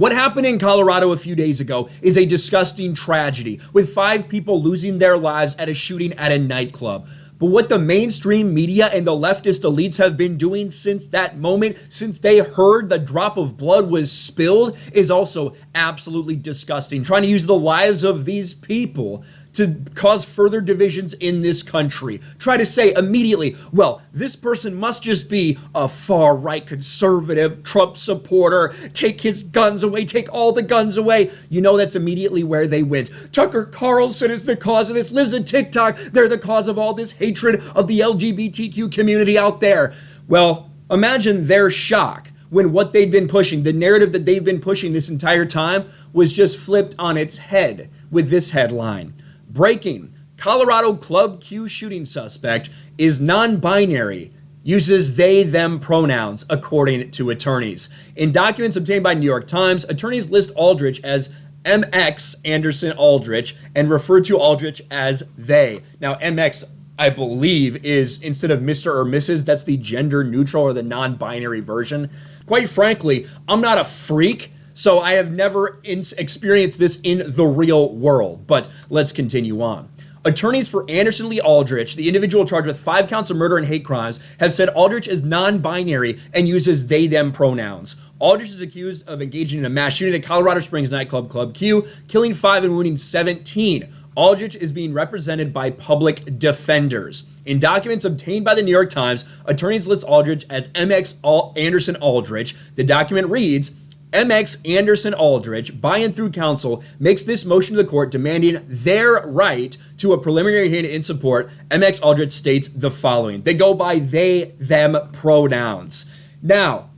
What happened in Colorado a few days ago is a disgusting tragedy, with 5 people losing their lives at a shooting at a nightclub. But what the mainstream media and the leftist elites have been doing since that moment, since they heard the drop of blood was spilled, is also absolutely disgusting. Trying to use the lives of these people to cause further divisions in this country. Try to say immediately, well, this person must just be a far-right conservative Trump supporter, take his guns away, take all the guns away. You know that's immediately where they went. Tucker Carlson is the cause of this, lives in TikTok, they're the cause of all this hatred of the LGBTQ community out there. Well, imagine their shock when what they'd been pushing, the narrative that they've been pushing this entire time, was just flipped on its head with this headline. Breaking, Colorado Club Q shooting suspect is non-binary, uses they, them pronouns, according to attorneys. In documents obtained by New York Times, attorneys list Aldridge as MX Anderson Aldrich and refer to Aldrich as they. Now, MX, I believe, is instead of Mr. or Mrs., that's the gender neutral or the non-binary version. Quite frankly, I'm not a freak, so I have never experienced this in the real world, but let's continue on. Attorneys for Anderson Lee Aldrich, the individual charged with 5 counts of murder and hate crimes, have said Aldrich is non-binary and uses they, them pronouns. Aldrich is accused of engaging in a mass shooting at Colorado Springs nightclub Club Q, killing 5 and wounding 17. Aldrich is being represented by public defenders. In documents obtained by the New York Times, attorneys list Aldrich as MX Anderson Aldrich. The document reads, MX Anderson Aldrich, by and through counsel, makes this motion to the court demanding their right to a preliminary hearing in support. MX Aldrich states the following. They go by they, them pronouns. Now,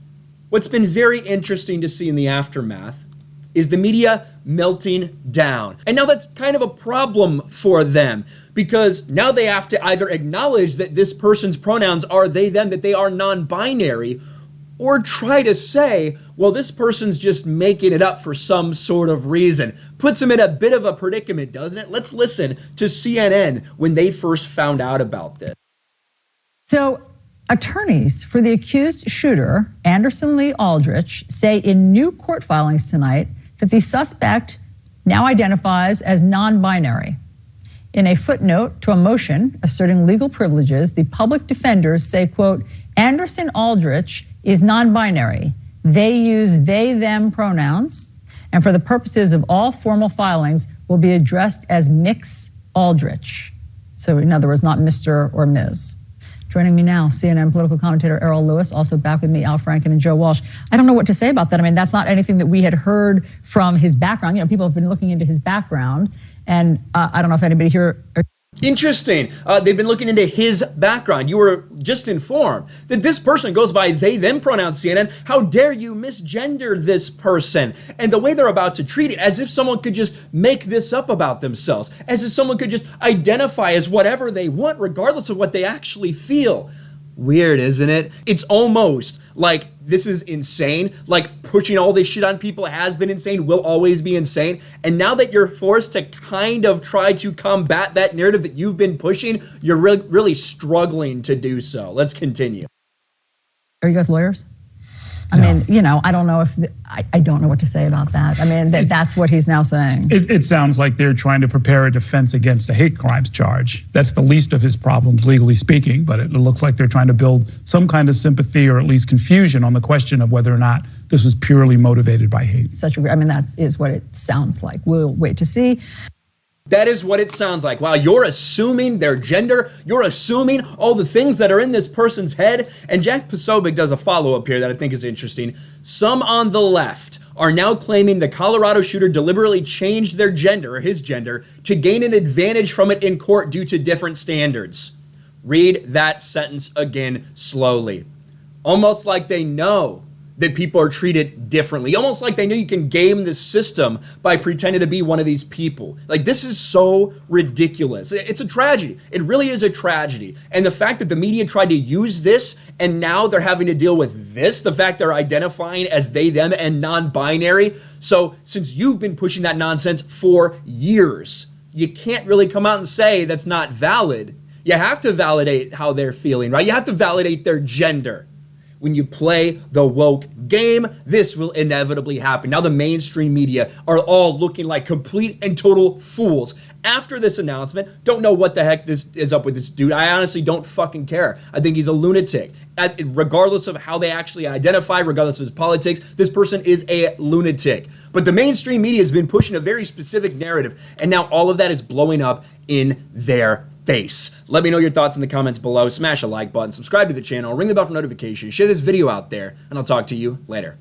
what's been very interesting to see in the aftermath is the media melting down. And now that's kind of a problem for them, because now they have to either acknowledge that this person's pronouns are they, them, that they are non-binary, or try to say, well, this person's just making it up for some sort of reason. Puts them in a bit of a predicament, doesn't it? Let's listen to CNN when they first found out about this. So, attorneys for the accused shooter, Anderson Lee Aldrich, say in new court filings tonight that the suspect now identifies as non-binary. In a footnote to a motion asserting legal privileges, the public defenders say, quote, Anderson Aldrich is non-binary. They use they, them pronouns, and for the purposes of all formal filings will be addressed as Mix Aldrich. So in other words, not Mr. or Ms. Joining me now, CNN political commentator Errol Lewis, also back with me, Al Franken and Joe Walsh. I don't know what to say about that. I mean, that's not anything that we had heard from his background. You know, people have been looking into his background, and I don't know if anybody here... Interesting. They've been looking into his background. You were just informed that this person goes by they, them pronouns, CNN. How dare you misgender this person? And the way they're about to treat it, as if someone could just make this up about themselves, as if someone could just identify as whatever they want, regardless of what they actually feel. Weird, isn't it? It's almost like this is insane. Like pushing all this shit on people has been insane, will always be insane. And now that you're forced to kind of try to combat that narrative that you've been pushing, you're really struggling to do so. Let's continue. Are you guys lawyers? I mean, you know, I don't know if, I don't know what to say about that. I mean, that's what he's now saying. It sounds like they're trying to prepare a defense against a hate crimes charge. That's the least of his problems, legally speaking, but it looks like they're trying to build some kind of sympathy or at least confusion on the question of whether or not this was purely motivated by hate. I mean, that is what it sounds like. We'll wait to see. That is what it sounds like. Wow, you're assuming their gender. You're assuming all the things that are in this person's head. And Jack Posobiec does a follow-up here that I think is interesting. Some on the left are now claiming the Colorado shooter deliberately changed their gender, or his gender, to gain an advantage from it in court due to different standards. Read that sentence again slowly. Almost like they know that people are treated differently. Almost like they know you can game the system by pretending to be one of these people. Like, this is so ridiculous. It's a tragedy. It really is a tragedy. And the fact that the media tried to use this and now they're having to deal with this, the fact they're identifying as they, them, and non-binary. So since you've been pushing that nonsense for years, you can't really come out and say that's not valid. You have to validate how they're feeling, right? You have to validate their gender. when you play the woke game, this will inevitably happen. Now the mainstream media are all looking like complete and total fools. After this announcement, don't know what the heck this is up with this dude. I honestly don't fucking care. I think he's a lunatic. Regardless of how they actually identify, regardless of his politics, this person is a lunatic. But the mainstream media has been pushing a very specific narrative, and now all of that is blowing up in their face. Let me know your thoughts in the comments below. Smash a like button, subscribe to the channel, ring the bell for notifications, share this video out there, and I'll talk to you later.